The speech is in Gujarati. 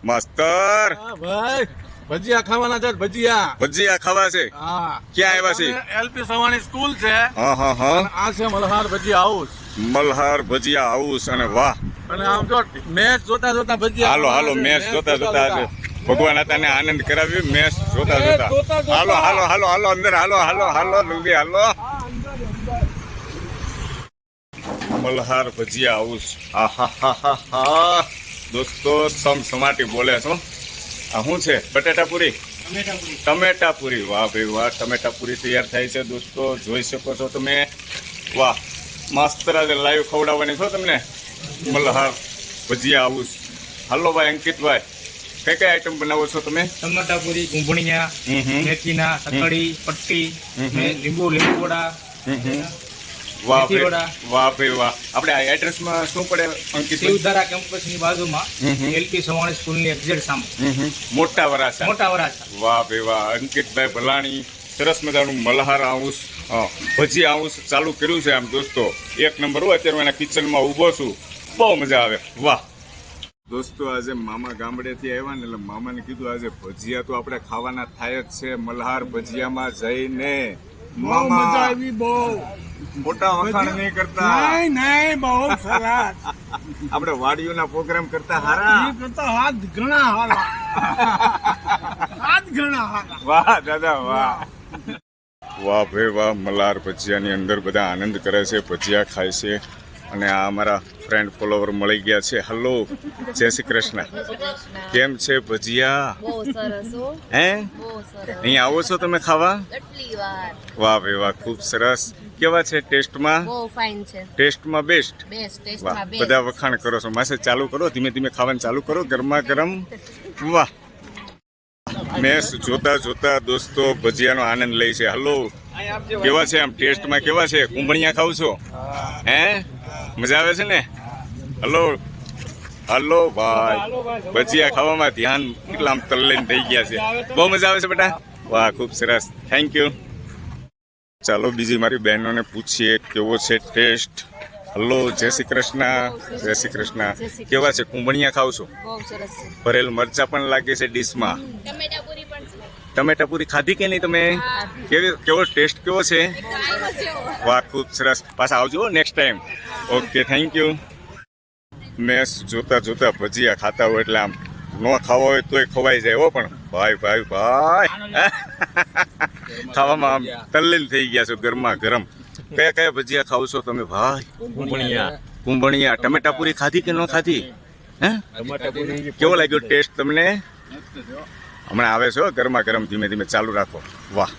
માસ્તર ભાઈ ભજીયા ખાવાના છે. ભજીયા ખાવા છે. હા, ક્યાં આવ્યા છે? એલપી સવાણી સ્કૂલ છે. હા હા હા. અને આ છે મલ્હાર ભજીયા હાઉસ. મલ્હાર ભજીયા હાઉસ. અને વાહ, અને આમ જો મેચ જોતા જોતા ભજીયા. હાલો હાલો, મેચ જોતા જોતા આજે ભગવાન તને આનંદ કરાવ્યું. મેચ જોતા જોતા હાલો હાલો હાલો હાલો અંદર હાલો હાલો હાલો જલ્દી હાલો. મલ્હાર ભજીયા હાઉસ. આહાહાહા. દોસ્તો સમસમાટી બોલે છો. આ શું છે? બટાટા પૂરી, ટમેટા પૂરી. વાહ ભાઈ વાહ, ટમેટા પૂરી તૈયાર થાય છે દોસ્તો, જોઈ શકો છો તમે. વાહ, માસ્તર આજે લાઈવ ખવડાવવાની છો તમને. મલ્હાર ભજીયા હાઉસ. હાલો ભાઈ અંકિતભાઈ, કઈ કઈ આઈટમ બનાવો છો તમે? ટમાટા પૂરી, ગુંભણિયા, મેથીના, સકડી, પટ્ટી, લીંબુ વડા. વાહ ભાઈ વાહ ભાઈ વાહ. આપણે આ એડ્રેસમાં શું પડે અંકિત? શિવધારા કેમ્પસની બાજુમાં એલપી સવાણી સ્કૂલની એક્ઝેક્ટ સામે. મોટા વરાછા. વાહ ભાઈ વાહ, અંકિતભાઈ ભલાણી સરસ મજાનું મલ્હાર હાઉસ ભજીયા હાઉસ ચાલુ કર્યું છે. આમ દોસ્તો એક નંબર હોય. અત્યારે એના કિચનમાં ઊભો છું, બહુ મજા આવે. વાહ દોસ્તો, આજે મામા ગામડેથી આવ્યા ને એટલે મામાને કીધું આજે ભજીયા તો આપણે ખાવાના થાય જ છે. મલ્હાર ભજીયામાં જઈને મામા મજા આવી બહુ. મોટા વખાણ નહીં કરતા. નહીં બહુ સરસ. આપણે વાડીઓના પ્રોગ્રામ કરતા હારા. હાથ ઘણા હારા. વાહ દાદા વાહ. વાહ ભાઈ વાહ, મલ્હાર ભજીયાની અંદર બધા આનંદ કરે છે, ભજીયા ખાય છે. અને આ અમારા ફ્રેન્ડ ફોલોવર મળી ગયા છે. હલો, જય શ્રી કૃષ્ણ. કેમ છે ભજીયા? બહુ સરસ હો. હે, બહુ સરસ. અહીંયા આવો છો તમે ખાવા? કેટલી વાર. વાહ ભાઈ વાહ, ખૂબ સરસ. કેવા છે ટેસ્ટમાં? બહુ ફાઇન છે. ટેસ્ટમાં બેસ્ટ. બેસ્ટ વાહ, ટેસ્ટમાં બેસ્ટ. બધા વખાણ કરો છો. માસે ચાલુ કરો, ધીમે ધીમે ખાવાનું ચાલુ કરો, ગરમા ગરમ. વાહ, મેચ જોતા જોતા દોસ્તો ભજીયાનો આનંદ લે છે. હલો, કેવા છે આમ ટેસ્ટમાં? કેવા છે? કુંભણિયા ખાવ છો? હે, મજા આવે છે ને? હલો હલો ભાઈ, ભજીયા ખાવામાં ધ્યાન કેટલા આમ તલ્લીન થઈ ગયા છે. બહુ મજા આવે છે બેટા. વાહ, ખૂબ સરસ, થેન્ક યુ. ચાલો બીજી મારી બહેનોને પૂછીએ કેવો છે ટેસ્ટ. હલો, જય શ્રી કૃષ્ણ. જય શ્રી કૃષ્ણ. કેવા છે? કુંભણિયા ખાવ છો? બહુ સરસ છે. ભરેલ મરચા પણ લાગે છે ડીશમાં. ટમેટા પૂરી પણ છે. ટમેટા પૂરી ખાધી કે નહીં તમે? કેવો ટેસ્ટ કેવો છે? વાહ, ખૂબ સરસ. પાછા આવજો next time. Okay, thank you. Match જોતા જોતા ભજીયા ખાતા હોય એટલે આમ ન ખાવા હોય તોય ખવાઈ જાય હો. પણ ભાઈ ભાઈ ભાઈ ખાવામાં આમ તલ્લીન થઈ ગયા છો, ગરમા ગરમ. કયા કયા ભજીયા ખાવ છો તમે ભાઈ? કુંભણિયા. ટમેટા પૂરી ખાધી કે ન ખાધી? હે, કેવો લાગ્યો ટેસ્ટ તમને? હમણાં આવે છો ગરમા ગરમ, ધીમે ધીમે ચાલુ રાખો. વાહ.